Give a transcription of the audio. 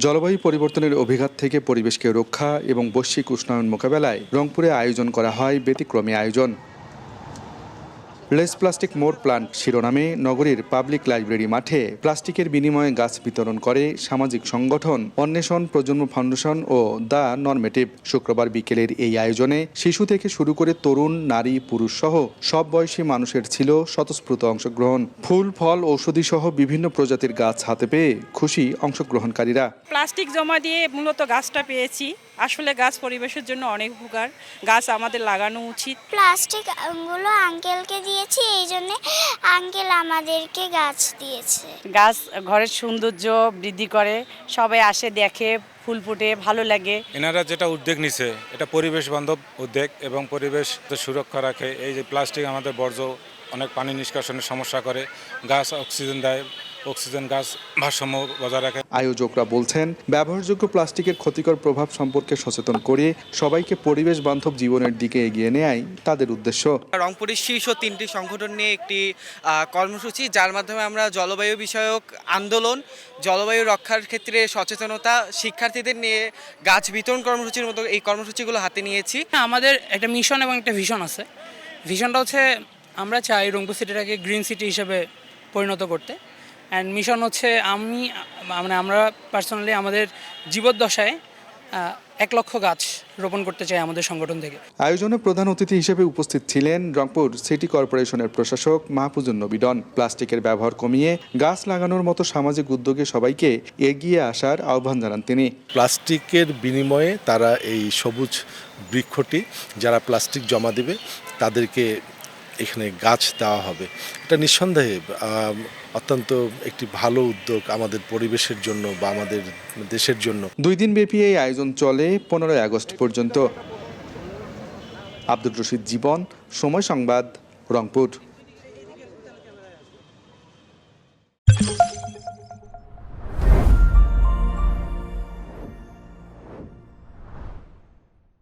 জলবায়ু পরিবর্তনের অভিঘাত থেকে পরিবেশকে রক্ষা এবং বৈশ্বিক উষ্ণায়ন মোকাবেলায় রংপুরে আয়োজন করা হয় ব্যতিক্রমী আয়োজন। লেস প্লাস্টিক মোর প্লান্ট শিরোনামে নগরীর পাবলিক লাইব্রেরি মাঠে প্লাস্টিকের বিনিময়ে গাছ বিতরণ করে সামাজিক সংগঠন অন্বেষণ প্রজন্ম ফাউন্ডেশন ও দ্য নরমেটিভ। শুক্রবার বিকেলের এই আয়োজনে শিশু থেকে শুরু করে তরুণ, নারী, পুরুষ সহ সব বয়সী মানুষের ছিল স্বতঃস্ফূর্ত অংশগ্রহণ। ফুল, ফল, ঔষধি সহ বিভিন্ন প্রজাতির গাছ হাতে পেয়ে খুশি অংশগ্রহণকারীরা। প্লাস্টিক জমা দিয়ে মূলত গাছটা পেয়েছি। আসলে গাছ পরিবেশের জন্য অনেক উপকার, গাছ আমাদের লাগানো উচিত। প্লাস্টিক গুলো আঙ্কেলকে দিয়েছি, এই জন্য আঙ্কেল আমাদেরকে গাছ দিয়েছে। গাছ ঘরের সৌন্দর্য বৃদ্ধি করে, সবাই আসে দেখে, ফুল ফুটে, ভালো লাগে। এনারা যেটা উদ্যোগ নিছে এটা পরিবেশ বান্ধব উদ্যোগ এবং পরিবেশ সুরক্ষা রাখে। এই যে প্লাস্টিক আমাদের বর্জ্য অনেক পানি নিষ্কাশনের সমস্যা করে, গাছ অক্সিজেন দেয়, অক্সিজেন গাছ ভারসাম্য বজায় রাখে। আয়োজকরা বলছেন, ব্যবহারযোগ্য প্লাস্টিকের ক্ষতিকর প্রভাব সম্পর্কে সচেতন করে সবাইকে পরিবেশ বান্ধব জীবনের দিকে এগিয়ে নেয়াই তাদের উদ্দেশ্য। রংপুরের শীর্ষ 3টি সংগঠন নিয়ে একটি কর্মসূচি, যার মাধ্যমে আমরা জলবায়ু বিষয়ক আন্দোলন, জলবায়ু রক্ষার ক্ষেত্রে সচেতনতা, শিক্ষার্থীদের নিয়ে গাছ বিতরণ কর্মসূচির মতো এই কর্মসূচিগুলো হাতে নিয়েছি। আমাদের একটা মিশন এবং একটা ভিশন আছে। ভিশনটা হচ্ছে আমরা চাই রংপুর সিটিটাকে গ্রিন সিটি হিসেবে পরিণত করতে, অ্যান্ড মিশন হচ্ছে আমরা পার্সোনালি আমাদের জীবদ্দশায় 1 লক্ষ গাছ রোপণ করতে চাই আমাদের সংগঠন থেকে। আয়োজনে প্রধান অতিথি হিসেবে উপস্থিত ছিলেন রংপুর সিটি কর্পোরেশনের প্রশাসক মাহফুজুন নবী ডন। প্লাস্টিকের ব্যবহার কমিয়ে গাছ লাগানোর মতো সামাজিক উদ্যোগে সবাইকে এগিয়ে আসার আহ্বান জানান তিনি। প্লাস্টিকের বিনিময়ে তারা এই সবুজ বৃক্ষটি যারা প্লাস্টিক জমা দেবে তাদেরকে এখানে গাছ দেওয়া হবে। এটা নিঃসন্দেহে অত্যন্ত একটি ভালো উদ্যোগ আমাদের পরিবেশের জন্য বা আমাদের দেশের জন্য। 2 দিন ব্যাপী এই আয়োজন চলে 15 আগস্ট পর্যন্ত। আব্দুর রশিদ জীবন, সময় সংবাদ, রংপুর।